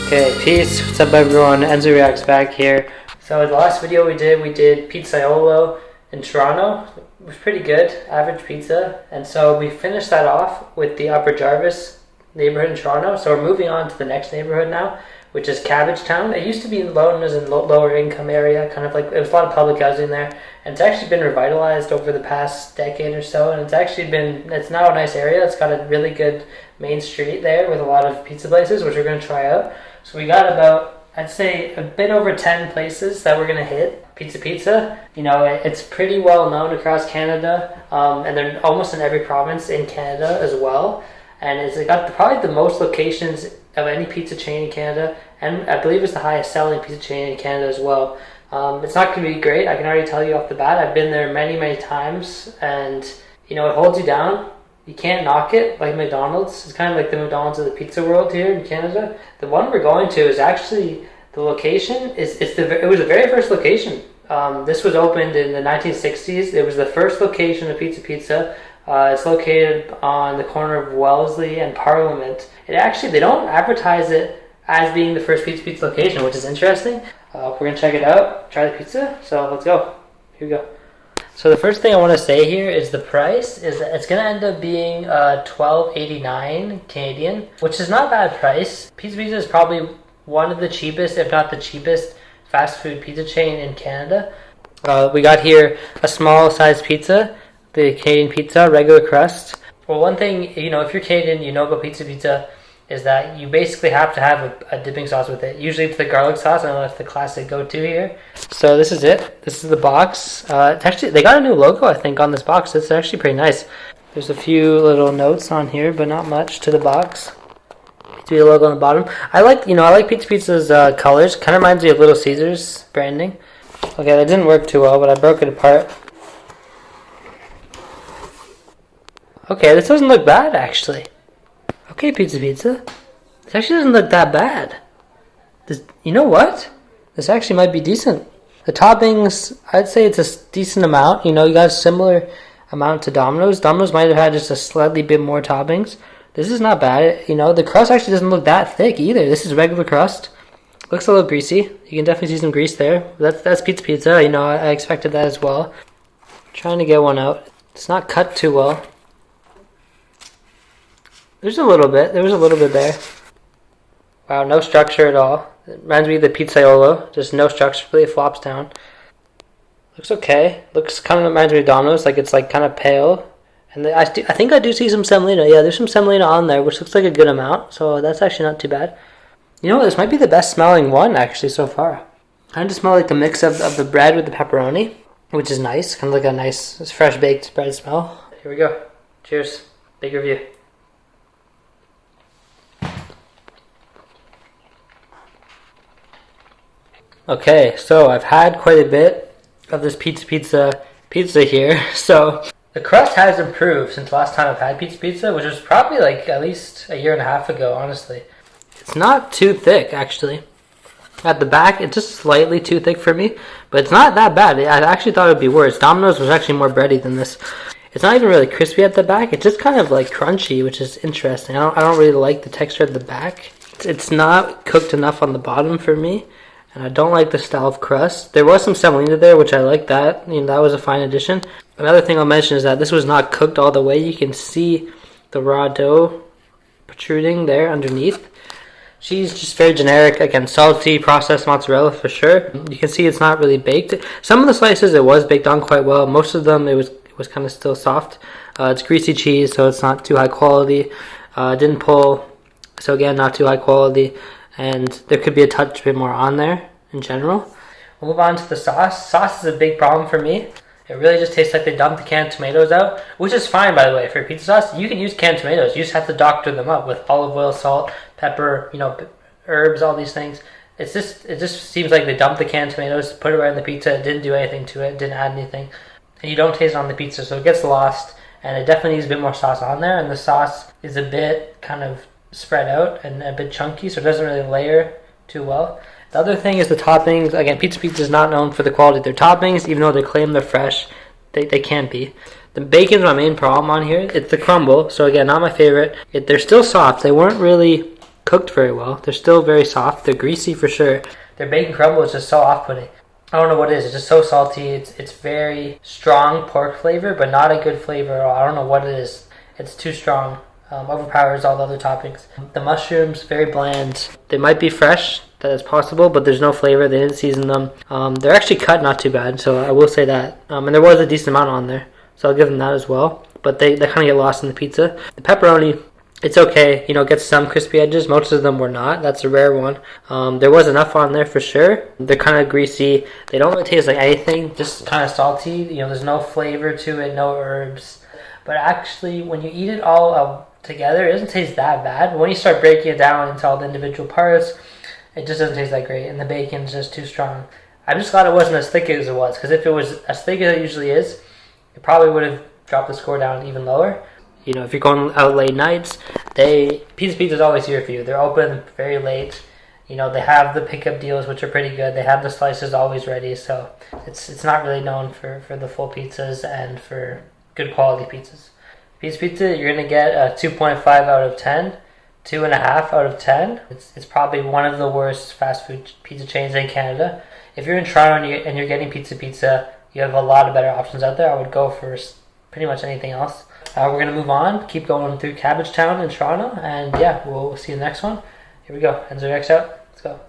Okay, peace. What's up everyone? Enzo Reacts back here. So the last video we did pizzaiolo in Toronto. It was pretty good, average pizza. And so we finished that off with the Upper Jarvis neighborhood in Toronto. So we're moving on to the next neighborhood now, which is Cabbage Town. It used to be known as a lower income area, kind of like, it was a lot of public housing there. And it's actually been revitalized over the past decade or so. And it's now a nice area. It's got a really good main street there with a lot of pizza places, which we're going to try out. So we got about, I'd say, a bit over 10 places that we're going to hit. Pizza. You know, it's pretty well known across Canada, and they're almost in every province in Canada as well. And it's got probably the most locations of any pizza chain in Canada, and I believe it's the highest selling pizza chain in Canada as well. It's not going to be great, I can already tell you off the bat. I've been there many times, and you know, it holds you down. You can't knock it like McDonald's. It's kind of like the McDonald's of the pizza world here in Canada. The one we're going to is actually, the location it was the very first location. This was opened in the 1960s. It was the first location of Pizza. It's located on the corner of Wellesley and Parliament. They don't advertise it as being the first pizza location, which is interesting. We're gonna check it out, try the pizza. So let's go. Here we go. So the first thing I want to say here is the price is that it's going to end up being $12.89 Canadian, which is not a bad price. Pizza is probably one of the cheapest, if not the cheapest, fast food pizza chain in Canada. We got here a small size pizza, the Canadian pizza, regular crust. Well, one thing, you know, if you're Canadian, you know about pizza, is that you basically have to have a dipping sauce with it. Usually it's the garlic sauce. I don't know if it's the classic go-to here. So this is it. This is the box. It's actually, they got a new logo, I think, on this box. It's actually pretty nice. There's a few little notes on here, but not much to the box. Pizza logo on the bottom. I like Pizza's colors. Kind of reminds me of Little Caesars branding. Okay, that didn't work too well, but I broke it apart. Okay, this doesn't look bad, actually. Okay, Pizza. This actually doesn't look that bad. You know what? This actually might be decent. The toppings, I'd say it's a decent amount. You know, you got a similar amount to Domino's. Domino's might have had just a slightly bit more toppings. This is not bad. You know, the crust actually doesn't look that thick either. This is regular crust. Looks a little greasy. You can definitely see some grease there. That's Pizza. You know, I expected that as well. Trying to get one out. It's not cut too well. There's a little bit. There was a little bit there. Wow, no structure at all. It reminds me of the pizzaiolo. Just no structure. Really flops down. Looks okay. Looks kind of reminds me of Domino's. Like it's like kind of pale. And I think I do see some semolina. Yeah, there's some semolina on there, which looks like a good amount. So that's actually not too bad. You know what? This might be the best smelling one actually so far. Kind of smell like the mix of the bread with the pepperoni, which is nice. Kind of like a nice fresh baked bread smell. Here we go. Cheers. Big review. Okay, so I've had quite a bit of this pizza here. So the crust has improved since last time I've had pizza, which was probably like at least a year and a half ago, honestly. It's not too thick, actually. At the back, it's just slightly too thick for me, but it's not that bad. I actually thought it would be worse. Domino's was actually more bready than this. It's not even really crispy at the back. It's just kind of like crunchy, which is interesting. I don't really like the texture at the back. It's not cooked enough on the bottom for me. And I don't like the style of crust. There was some semolina there, which I like that. You know, that was a fine addition. Another thing I'll mention is that this was not cooked all the way. You can see the raw dough protruding there underneath. Cheese, just very generic. Again, salty, processed mozzarella for sure. You can see it's not really baked. Some of the slices it was baked on quite well. Most of them it was kind of still soft. It's greasy cheese, so it's not too high quality. Didn't pull, so again, not too high quality. And there could be a touch bit more on there in general. We'll move on to the sauce. Sauce is a big problem for me. It really just tastes like they dumped the canned tomatoes out, which is fine, by the way. For pizza sauce, you can use canned tomatoes. You just have to doctor them up with olive oil, salt, pepper, you know, herbs, all these things. It just seems like they dumped the canned tomatoes, put it right in the pizza, it didn't do anything to it, didn't add anything. And you don't taste it on the pizza, so it gets lost. And it definitely needs a bit more sauce on there, and the sauce is a bit kind of spread out and a bit chunky, so it doesn't really layer too well. The other thing is the toppings. Again, pizza is not known for the quality of their toppings, even though they claim they're fresh. They can't be. The bacon's my main problem on here. It's the crumble, so again, not my favorite. They're still soft. They weren't really cooked very well. They're still very soft. They're greasy for sure. Their bacon crumble is just so off-putting. I don't know what it is. It's just so salty. It's very strong pork flavor, but not a good flavor at all. I don't know what it is. It's too strong. Overpowers all the other toppings. The mushrooms, very bland. They might be fresh. That is possible, but there's no flavor. They didn't season them. They're actually cut not too bad, so I will say that. And there was a decent amount on there, so I'll give them that as well. But they kind of get lost in the pizza. The pepperoni, it's okay. You know, it gets some crispy edges. Most of them were not. That's a rare one. There was enough on there for sure. They're kind of greasy. They don't really taste like anything. Just kind of salty. You know, there's no flavor to it, no herbs. But actually, when you eat it all together, it doesn't taste that bad. But when you start breaking it down into all the individual parts, it just doesn't taste that great. And the bacon's just too strong. I'm just glad it wasn't as thick as it was. Because if it was as thick as it usually is, it probably would have dropped the score down even lower. You know, if you're going out late nights, Pizza is always here for you. They're open very late. You know, they have the pickup deals, which are pretty good. They have the slices always ready. So it's not really known for the full pizzas and for good quality pizzas. Pizza, you're going to get a 2.5 out of 10, 2.5 out of 10. It's probably one of the worst fast food pizza chains in Canada. If you're in Toronto and you're getting pizza, you have a lot of better options out there. I would go for pretty much anything else. We're going to move on, keep going through Cabbage Town in Toronto, and yeah, we'll see you in the next one. Here we go. Enzo Reacts out. Let's go.